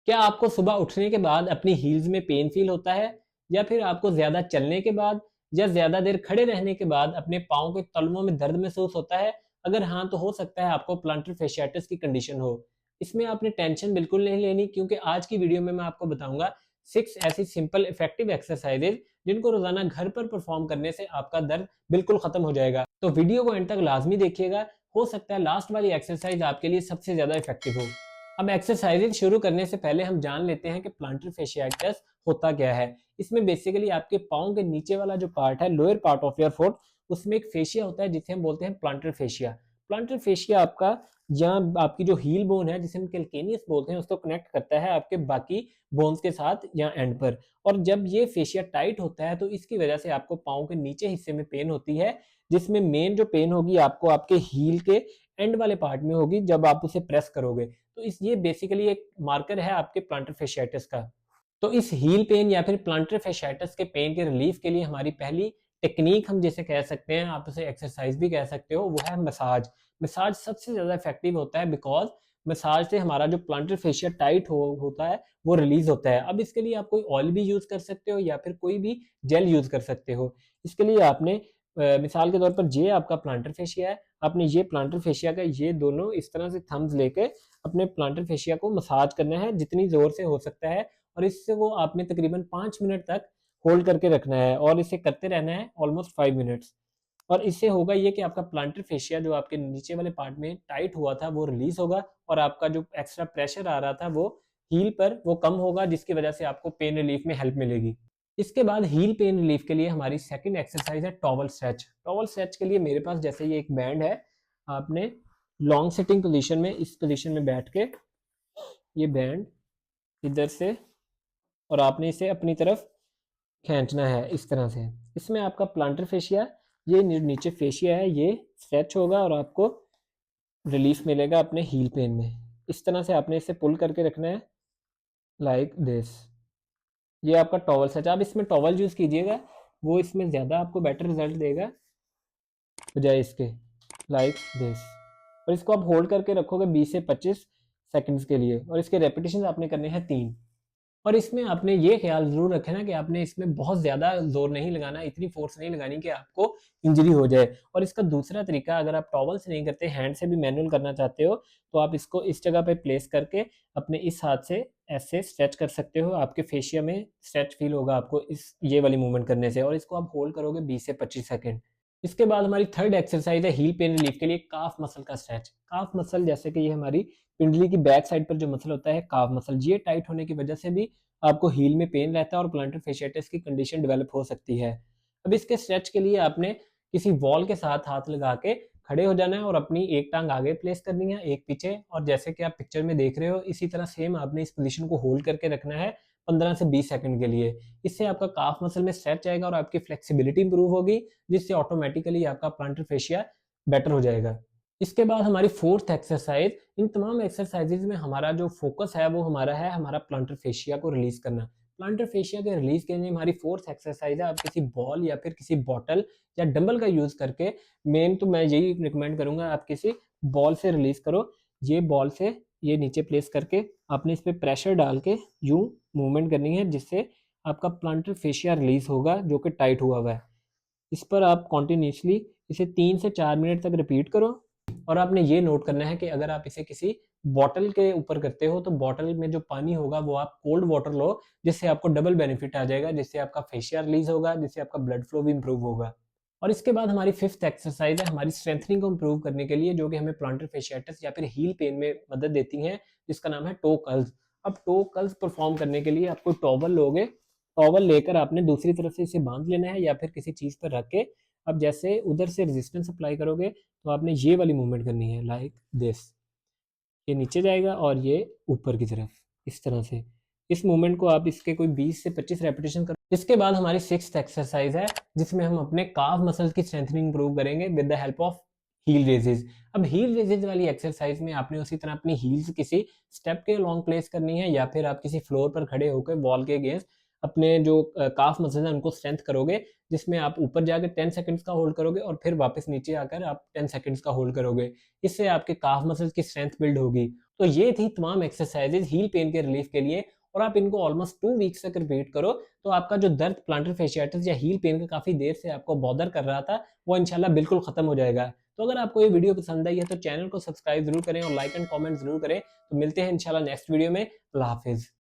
क्या आपको सुबह उठने के बाद अपनी हील्स में पेन फील होता है, या फिर आपको ज्यादा चलने के बाद या ज्यादा देर खड़े रहने के बाद अपने पाँव के तलवों में दर्द महसूस होता है? अगर हाँ, तो हो सकता है आपको प्लांटर fasciitis की कंडीशन हो। इसमें आपने टेंशन बिल्कुल नहीं लेनी, क्योंकि आज की वीडियो में मैं आपको बताऊंगा 6 ऐसी सिंपल इफेक्टिव एक्सरसाइजेज जिनको रोजाना घर पर परफॉर्म करने से आपका दर्द बिल्कुल खत्म हो जाएगा। तो वीडियो को एंड तक लाजमी देखिएगा, हो सकता है लास्ट वाली एक्सरसाइज आपके लिए सबसे ज्यादा इफेक्टिव हो। अब एक्सरसाइजेज शुरू करने से पहले हम जान लेते हैं कि प्लांटर fasciitis होता क्या है। इसमें बेसिकली आपके पाँव के नीचे वाला जो पार्ट है, lower part of your foot, उसमें एक फेशिया होता है जिसे हम बोलते हैं प्लांटर फेशिया। प्लांटर फेशिया आपका जहाँ आपकी जो हील बोन है, जिसे हम कैल्केनियस बोलते हैं, उसको कनेक्ट करता है आपके बाकी बोन्स के साथ यहाँ एंड पर। और जब ये फेशिया टाइट होता है तो इसकी वजह से आपको पाँव के नीचे हिस्से में पेन होती है, जिसमें मेन जो पेन होगी आपको आपके हील के एंड वाले पार्ट में होगी जब आप उसे प्रेस करोगे। तो इस ये बेसिकली एक मार्कर है आपके प्लांटर fasciitis का। तो इस हील पेन या फिर प्लांटर fasciitis के पेन के रिलीफ के लिए हमारी पहली टेक्निक हम जिसे कह सकते हैं, आप उसे एक्सरसाइज भी कह सकते हो, वो है मसाज। मसाज सबसे ज्यादा इफेक्टिव होता है, बिकॉज मसाज से हमारा जो प्लांटर फेशिया टाइट होता है वो रिलीज होता है। अब इसके लिए आप कोई ऑयल भी यूज कर सकते हो या फिर कोई भी जेल यूज कर सकते हो। इसके लिए आपने मिसाल के तौर पर ये आपका प्लांटर फेशिया है, आपने ये प्लांटर फेशिया का ये दोनों इस तरह से थम्स लेके अपने प्लांटर फेशिया को मसाज करना है जितनी जोर से हो सकता है, और इससे वो आपने तकरीबन 5 मिनट तक होल्ड करके रखना है और इसे करते रहना है ऑलमोस्ट 5 मिनट्स। और इससे होगा ये कि आपका प्लांटर फेशिया जो आपके नीचे वाले पार्ट में टाइट हुआ था वो रिलीज होगा, और आपका जो एक्स्ट्रा प्रेशर आ रहा था वो हील पर वो कम होगा, जिसकी वजह से आपको पेन रिलीफ में हेल्प मिलेगी। इसके बाद हील पेन रिलीफ के लिए हमारी सेकंड एक्सरसाइज है टॉवल स्ट्रेच। टॉवल स्ट्रेच के लिए मेरे पास जैसे ये एक बैंड है, आपने लॉन्ग सिटिंग पोजीशन में इस पोजीशन में बैठ के ये बैंड इधर से और आपने इसे अपनी तरफ खींचना है इस तरह से। इसमें आपका प्लांटर फेशिया, ये नीचे फेशिया है, ये स्ट्रेच होगा और आपको रिलीफ मिलेगा अपने हील पेन में। इस तरह से आपने इसे पुल करके रखना है लाइक दिस। ये आपका टॉवल स्ट्रेच, आप इसमें टॉवल यूज कीजिएगा, वो इसमें ज्यादा आपको बेटर रिजल्ट देगा बजाय इसके, लाइक दिस। और इसको आप होल्ड करके रखोगे 20 से 25 सेकंड्स के लिए, और इसके रेपिटेशन आपने करने हैं 3। और इसमें आपने ये ख्याल जरूर रखे ना कि आपने इसमें बहुत ज्यादा जोर नहीं लगाना, इतनी फोर्स नहीं लगानी कि आपको इंजरी हो जाए। और इसका दूसरा तरीका, अगर आप टॉवल से नहीं करते, हैंड से भी मैनुअल करना चाहते हो, तो आप इसको इस जगह पे प्लेस करके अपने इस हाथ से ऐसे स्ट्रेच कर सकते हो। आपके फेशिया में स्ट्रेच फील होगा आपको इस ये वाली मूवमेंट करने से, और इसको आप होल्ड करोगे 20 से 25 सेकंड। इसके बाद हमारी थर्ड एक्सरसाइज है हील पेन रिलीफ के लिए काफ मसल का स्ट्रेच। काफ मसल जैसे कि ये हमारी पिंडली की बैक साइड पर जो मसल होता है काफ मसल, ये टाइट होने की वजह से भी आपको हील में पेन रहता है और प्लांटर fasciitis की कंडीशन डेवलप हो सकती है। अब इसके स्ट्रेच के लिए आपने किसी वॉल के साथ हाथ लगा के खड़े हो जाना है और अपनी एक टांग आगे प्लेस करनी है, एक पीछे, और जैसे कि आप पिक्चर में देख रहे हो इसी तरह सेम आपने इस पोजीशन को होल्ड करके रखना है 15 से 20 सेकंड के लिए। इससे आपका काफ मसल में स्ट्रेच आएगा और आपकी फ्लेक्सिबिलिटी इंप्रूव होगी, जिससे ऑटोमेटिकली आपका प्लांटर फेशिया बेटर हो जाएगा। इसके बाद हमारी फोर्थ एक्सरसाइज, इन तमाम एक्सरसाइजेज में हमारा जो फोकस है वो हमारा है हमारा प्लांटर फेशिया को रिलीज करना। प्लांटर फेशिया के रिलीज के लिए हमारी फोर्थ एक्सरसाइज है, आप किसी बॉल या फिर किसी बॉटल या डंबल का यूज करके, मेन तो मैं यही रिकमेंड करूंगा आप किसी बॉल से रिलीज करो। ये बॉल से ये नीचे प्लेस करके आपने इस पर प्रेशर डाल के यूं मूवमेंट करनी है, जिससे आपका प्लांटर फेशिया रिलीज होगा जो कि टाइट हुआ हुआ है। इस पर आप कॉन्टिन्यूसली इसे 3 से 4 मिनट तक रिपीट करो। और आपने ये नोट करना है कि अगर आप इसे किसी बॉटल के ऊपर करते हो तो बॉटल में जो पानी होगा वो आप कोल्ड वाटर लो, जिससे आपको डबल बेनिफिट आ जाएगा, जिससे आपका फेशिया रिलीज होगा, जिससे आपका ब्लड फ्लो भी इंप्रूव होगा। और इसके बाद हमारी फिफ्थ एक्सरसाइज है हमारी स्ट्रेंथनिंग को इंप्रूव करने के लिए, जो कि हमें प्लांटर fasciitis या फिर हील पेन में मदद देती हैं, जिसका नाम है टो कर्ल्स। अब टो कर्ल्स परफॉर्म करने के लिए आपको टॉवल लोगे, टॉवल लेकर आपने दूसरी तरफ से इसे बांध लेना है या फिर किसी चीज पर रख के, अब जैसे उधर से रेजिस्टेंस अप्लाई करोगे तो आपने ये वाली मूवमेंट करनी है लाइक दिस। ये नीचे जाएगा और ये ऊपर की तरफ इस तरह से। इस मूवमेंट को आप इसके कोई 20 से 25 रेपिटेशन करो। इसके बाद हमारी सिक्स्थ एक्सरसाइज है जिसमें हम अपने काफ मसल्स की स्ट्रेंथनिंग इंप्रूव करेंगे with the help of heel raises. अब हील रेजेज वाली एक्सरसाइज में आपने उसी तरह अपनी हील्स किसी स्टेप के लॉन्ग प्लेस करनी है, या फिर आप किसी फ्लोर पर खड़े होकर वॉल के अगेंस्ट अपने जो काफ मसल्स हैं उनको स्ट्रेंथ करोगे, जिसमें आप ऊपर जाके 10 सेकंड्स का होल्ड करोगे और फिर वापस नीचे आकर आप 10 सेकंड्स का होल्ड करोगे। इससे आपके काफ मसल्स की स्ट्रेंथ बिल्ड होगी। तो ये थी तमाम एक्सरसाइजेज हील पेन के रिलीफ के लिए, और आप इनको ऑलमोस्ट 2 वीक्स तक रिपीट करो, तो आपका जो दर्द प्लांटर fasciitis या हील पेन का काफ़ी देर से आपको बॉदर कर रहा था, वो इंशाल्लाह बिल्कुल खत्म हो जाएगा। तो अगर आपको ये वीडियो पसंद आई है तो चैनल को सब्सक्राइब ज़रूर करें और लाइक एंड कमेंट ज़रूर करें। तो मिलते हैं इंशाल्लाह नेक्स्ट वीडियो में। अल्लाह हाफ़िज़।